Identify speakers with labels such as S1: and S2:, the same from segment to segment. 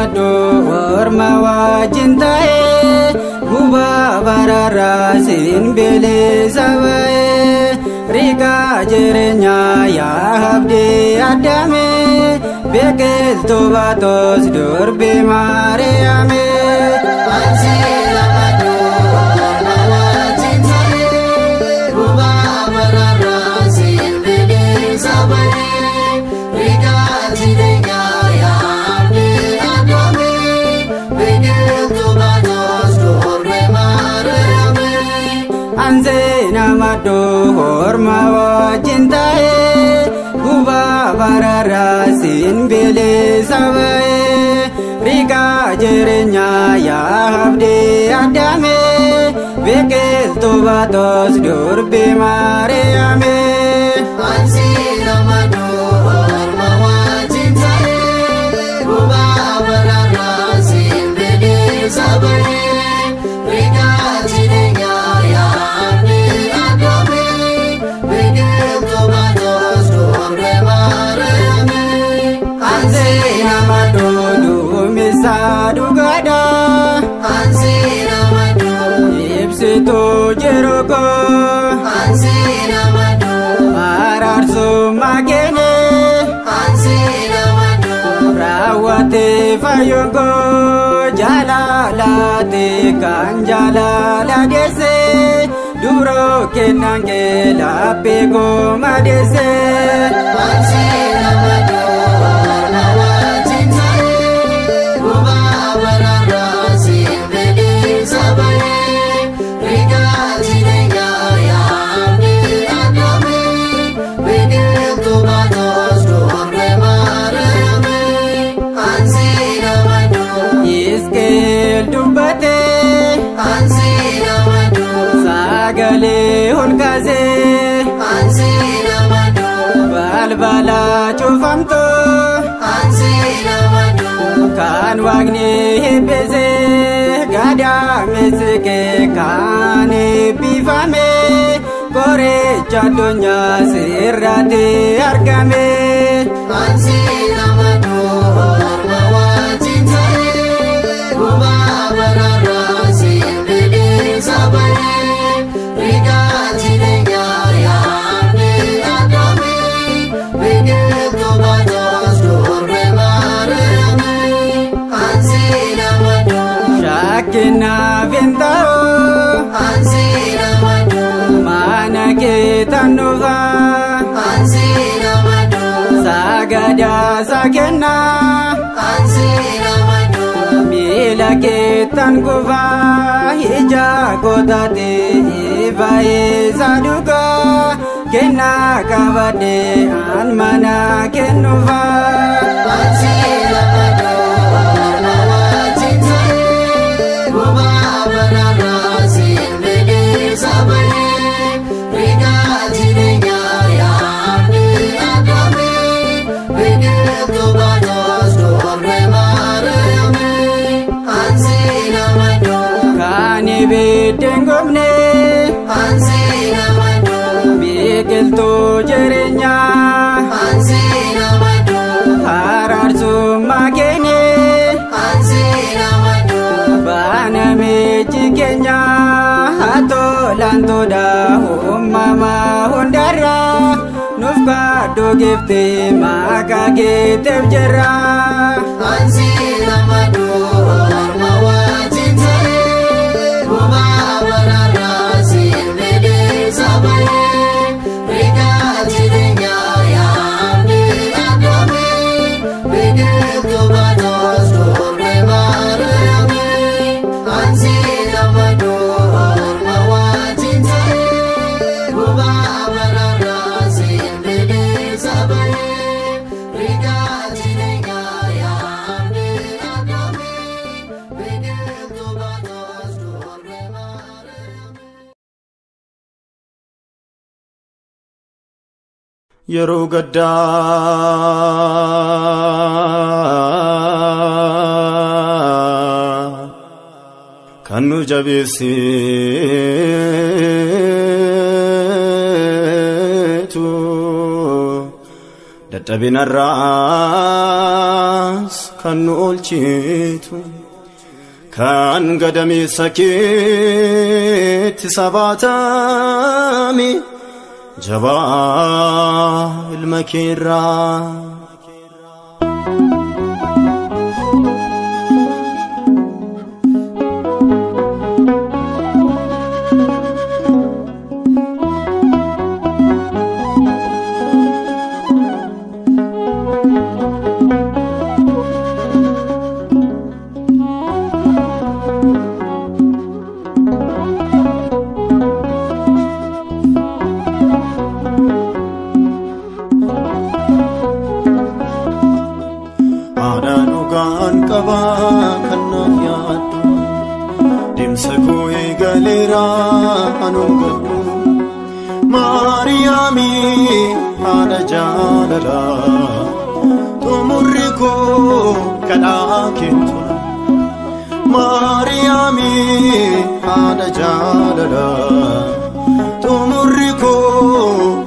S1: Orma wajintae guba barara sinbele sabae rika jerenya ya habde adame bekel tobatos durbe mariame Namado orma wajintae guba barara sinbele sabae rika jerenya ya habde adame bekel tobatos durbe mariame ansi namado orma wajintae guba barara sinbele sabae rika jerenya Sadugada Ansina Madu Ipsito Jeroko Ansina Madu Ararsu Magene Ansina Madu Rawate Fayongo Jalalate Kanjalala Dese Duro Kenangela Pego Madese Ansina Madu Hulkaze Ansina Madu Balbala Chufamto Ansina Madu Kan Wagni Hibeze Gada Mesike Kane Bifame Kore Chadunya Sirate Argame Ansina Madu Orma wajintae Guba barara Simbede Sabane Rika jirenya ya abdi adame Begel tobatos durbe marame Ansina Madu Shakina vintao Ansina Madu Mana kita nuva Ansina Madu Sagada sakena Ansina Madu Mila kita nguva Hija kodate Ivae saduga Kena kavade Anmana kenuva Ansina Madu Orma wajintae Guba barara Sinbede sabae Rika jirenya ya abdi adame Begel tobatos durbe marame Ansina Madu Kani bedengomne Ansina Madu Begel to jerenya Ansina Madu Hararsu magene Ansina Madu Bana mejikenya Hato lantoda Ummama hundara Nufka dogifte Maka getef jera Ansina Madu Orma wajintae Guba barara Sinbede sabae Rika jirenya ya abdi adame Begel tobatos durbe marame Ansina Madu Orma wajintae Guba barara Sinbede sabae Rika jirenya ya abdi adame
S2: yeroo gaddaa kan nu jabeessitu dadhabinarraas kan nu oolchitu kan gadameessa keetti sabaatami jabaa ilma keerraa Mariami hada jalala tumuriko kadakintu Mariami hada jalala tumuriko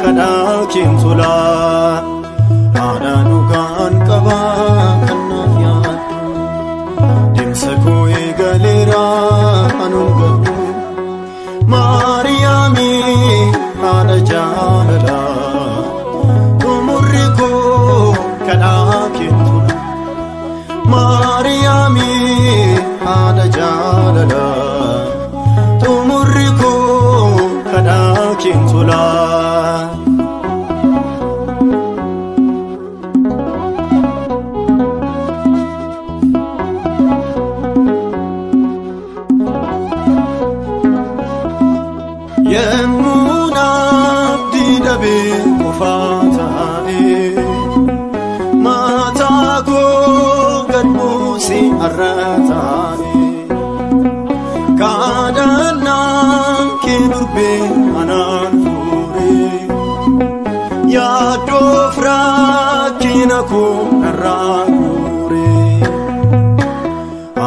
S2: kadakintu la hada nukan kaba kanafyatu dimsako egalera anungatu Mariami hada jalala tumuriko kadakintu Mariami hada jalala tumuriko kadakintu la arratani kadanam kidurbe anan fure ya dofra kinako naragure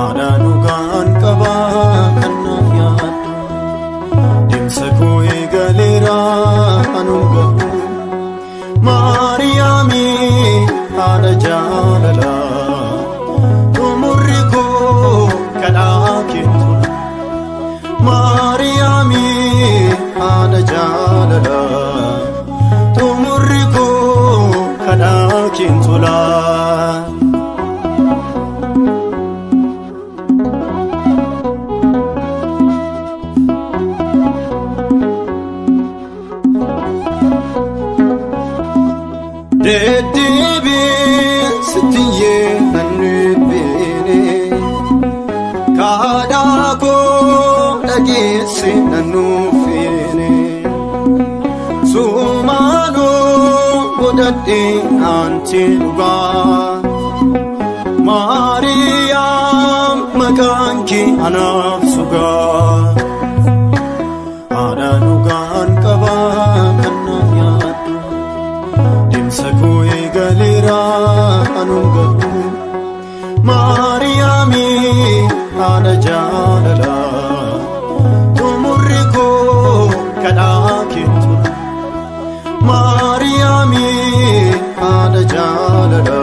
S2: adanu kan kaba kanafyatu dimsako egalera anungatu Mariami hada jalala Mariami hada jalala tumuriko kadakintu la dedibi sitiye nanubene kadako dagesi nanufene sumano godate antiluga Mariam makanki anafsuga adanugan kaba kanafyatu dimsako egalera anungatu Mariami hada jalala tumuriko kadakintu Mariami hada jalala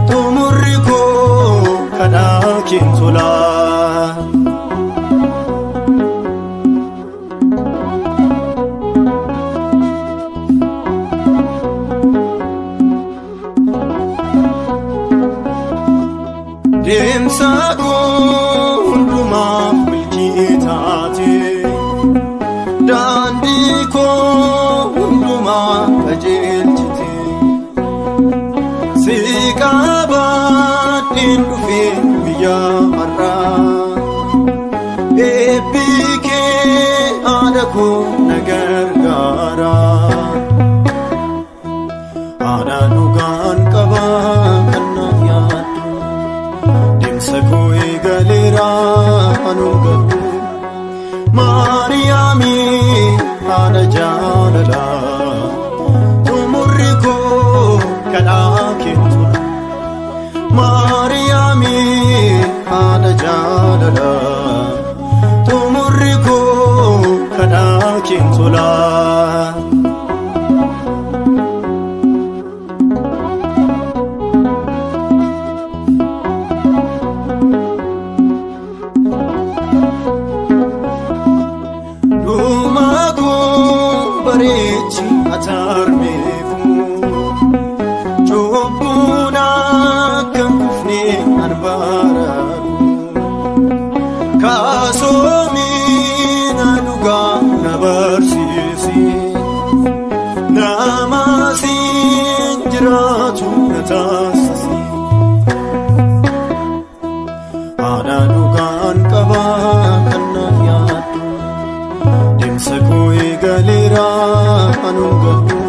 S2: tumuriko kadakintu la Demsako hunduma milkitati Dandiko hunduma kajelchiti Sikaba dindufi biya arra Epike adako nagargara Adanugan kaba kanafyatu Dimsako egalera anungatu Mariami hada jalala kadhaa keentula Maariyaamii haadha jaalalaa xumurri koo kadhaa keentula Bareechi atarmeefu Chobbuun akka kufnee arbaararu Kaasoomiin dhugaa na barsiisi Namaasiin jiraatu na taasisi Haadha dhugaan qabaa kan naaf yaaddu Deemsa koo eegaleera anuun gadhu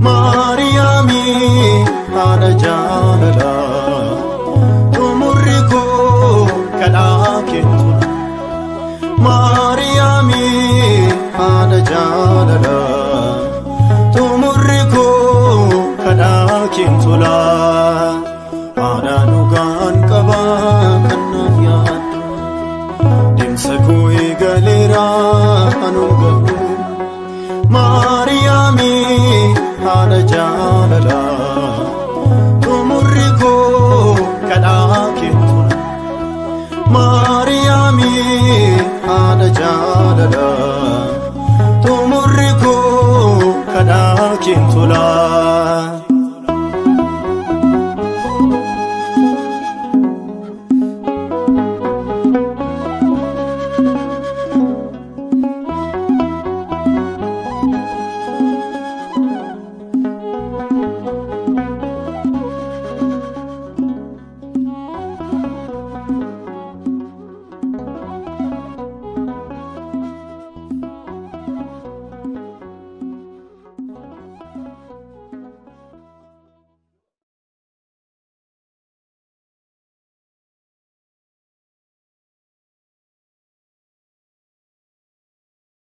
S2: Maariyaamii haadha jaalalaa xumurri koo kadhaa keentula Maariyaamii haadha jaalalaa xumurri koo kadhaa keentula Haadha dhugaan qabaa kan naaf yaaddu Deemsa koo eegaleera anuun gadhu Maariyaamii haadha jaalalaa